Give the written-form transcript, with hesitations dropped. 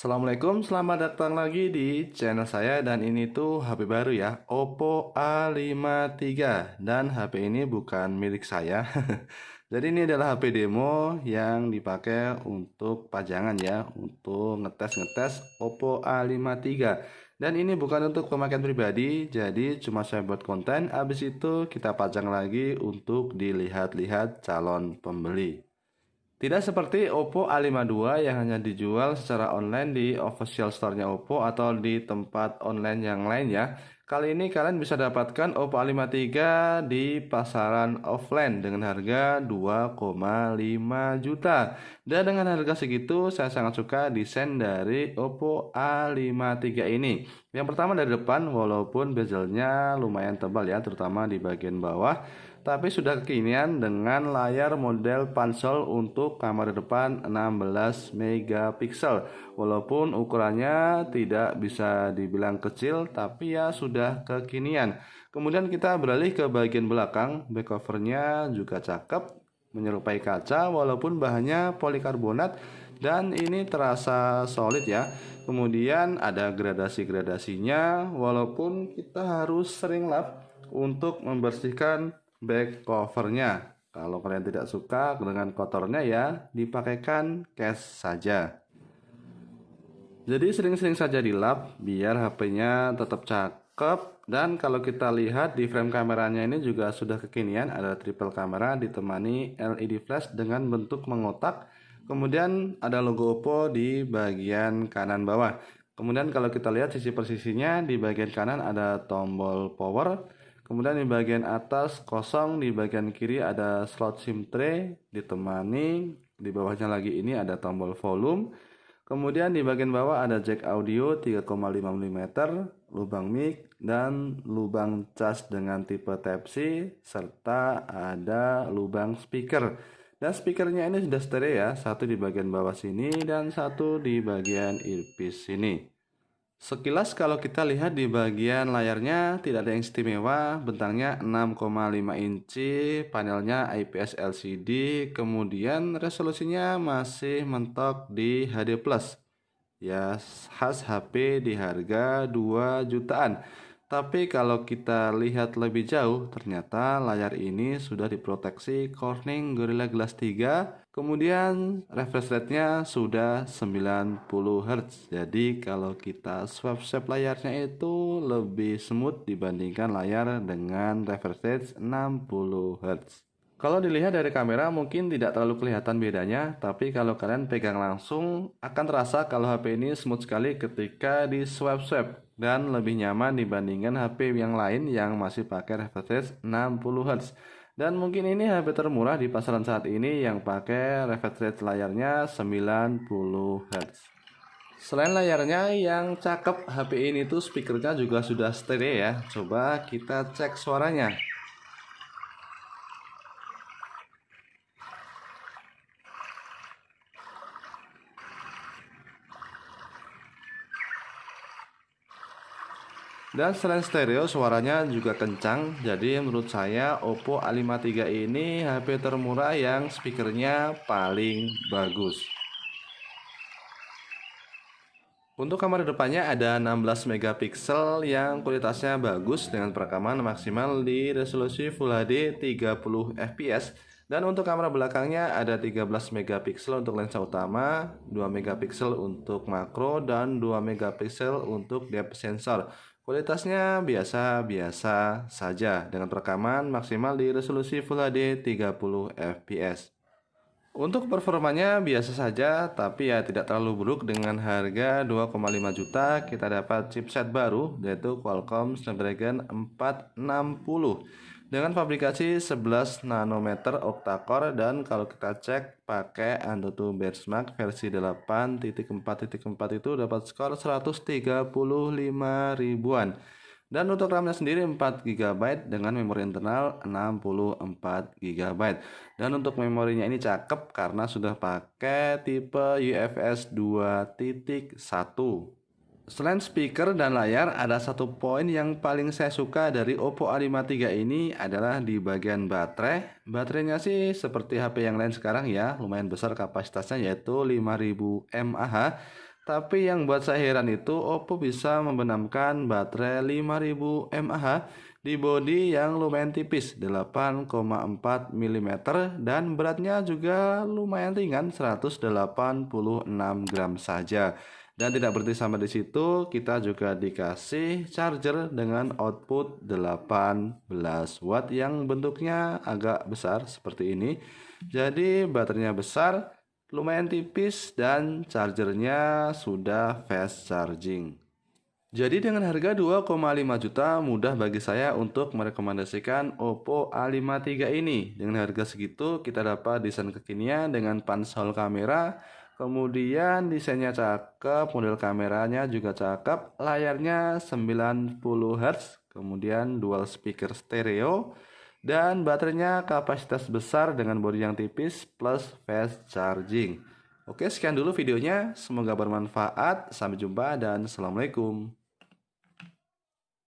Assalamualaikum, selamat datang lagi di channel saya dan ini tuh HP baru ya, Oppo A53 dan HP ini bukan milik saya. Jadi ini adalah HP demo yang dipakai untuk pajangan ya, untuk ngetes-ngetes Oppo A53. Dan ini bukan untuk pemakaian pribadi, jadi cuma saya buat konten, habis itu kita pajang lagi untuk dilihat-lihat calon pembeli. Tidak seperti Oppo A52 yang hanya dijual secara online di official store-nya Oppo atau di tempat online yang lain ya. Kali ini kalian bisa dapatkan Oppo A53 di pasaran offline dengan harga 2,5 juta. Dan dengan harga segitu saya sangat suka desain dari Oppo A53 ini. Yang pertama dari depan, walaupun bezelnya lumayan tebal ya, terutama di bagian bawah, tapi sudah kekinian dengan layar model pansel untuk kamera depan 16 megapiksel. Walaupun ukurannya tidak bisa dibilang kecil, tapi ya sudah kekinian. Kemudian kita beralih ke bagian belakang, back covernya juga cakep, menyerupai kaca walaupun bahannya polikarbonat dan ini terasa solid ya. Kemudian ada gradasi-gradasinya walaupun kita harus sering lap untuk membersihkan back covernya. Kalau kalian tidak suka dengan kotornya ya dipakaikan case saja. Jadi sering-sering saja dilap biar HP-nya tetap cakep. Dan kalau kita lihat di frame kameranya ini juga sudah kekinian, ada triple kamera ditemani LED flash dengan bentuk mengotak. Kemudian ada logo Oppo di bagian kanan bawah. Kemudian kalau kita lihat sisi persisinya, di bagian kanan ada tombol power. Kemudian di bagian atas kosong, di bagian kiri ada slot SIM tray ditemani, di bawahnya lagi ini ada tombol volume. Kemudian di bagian bawah ada jack audio 3,5 mm, lubang mic dan lubang cas dengan tipe Type-C serta ada lubang speaker. Dan speakernya ini sudah stereo ya, satu di bagian bawah sini dan satu di bagian earpiece sini. Sekilas kalau kita lihat di bagian layarnya tidak ada yang istimewa, bentangnya 6,5 inci, panelnya IPS LCD, kemudian resolusinya masih mentok di HD+. Ya, khas HP di harga 2 jutaan. Tapi kalau kita lihat lebih jauh, ternyata layar ini sudah diproteksi Corning Gorilla Glass 3. Kemudian refresh rate-nya sudah 90 Hz. Jadi kalau kita swipe layarnya itu lebih smooth dibandingkan layar dengan refresh rate 60 Hz. Kalau dilihat dari kamera mungkin tidak terlalu kelihatan bedanya, tapi kalau kalian pegang langsung akan terasa kalau HP ini smooth sekali ketika di swipe dan lebih nyaman dibandingkan HP yang lain yang masih pakai refresh rate 60 Hz. Dan mungkin ini HP termurah di pasaran saat ini yang pakai refresh rate layarnya 90 Hz. Selain layarnya yang cakep, HP ini tuh speakernya juga sudah stereo ya. Coba kita cek suaranya. Dan selain stereo suaranya juga kencang. Jadi menurut saya Oppo A53 ini HP termurah yang speakernya paling bagus. Untuk kamera depannya ada 16 megapiksel yang kualitasnya bagus dengan perekaman maksimal di resolusi Full HD 30 fps. Dan untuk kamera belakangnya ada 13 megapiksel untuk lensa utama, 2 megapiksel untuk makro dan 2 megapiksel untuk depth sensor. Kualitasnya biasa-biasa saja dengan perekaman maksimal di resolusi Full HD 30 fps. Untuk performanya biasa saja, tapi ya tidak terlalu buruk. Dengan harga 2,5 juta kita dapat chipset baru yaitu Qualcomm Snapdragon 460 dengan fabrikasi 11 nanometer octa-core, dan kalau kita cek pakai Antutu Benchmark versi 8.4.4 itu dapat skor 135 ribuan. Dan untuk RAM-nya sendiri 4 GB dengan memori internal 64 GB. Dan untuk memorinya ini cakep karena sudah pakai tipe UFS 2.1. Selain speaker dan layar, ada satu poin yang paling saya suka dari Oppo A53 ini adalah di bagian baterai. Baterainya sih seperti HP yang lain sekarang ya, lumayan besar kapasitasnya yaitu 5000 mAh. Tapi yang buat saya heran itu Oppo bisa membenamkan baterai 5000 mAh di bodi yang lumayan tipis 8,4 mm dan beratnya juga lumayan ringan 186 gram saja. Dan tidak berhenti sampai di situ, kita juga dikasih charger dengan output 18 watt yang bentuknya agak besar seperti ini. Jadi baterainya besar, lumayan tipis dan chargernya sudah fast charging. Jadi dengan harga 2,5 juta mudah bagi saya untuk merekomendasikan Oppo A53 ini. Dengan harga segitu kita dapat desain kekinian dengan pansel kamera, kemudian desainnya cakep, model kameranya juga cakep, layarnya 90 Hz, kemudian dual speaker stereo, dan baterainya kapasitas besar dengan bodi yang tipis plus fast charging. Oke, sekian dulu videonya. Semoga bermanfaat. Sampai jumpa dan assalamualaikum.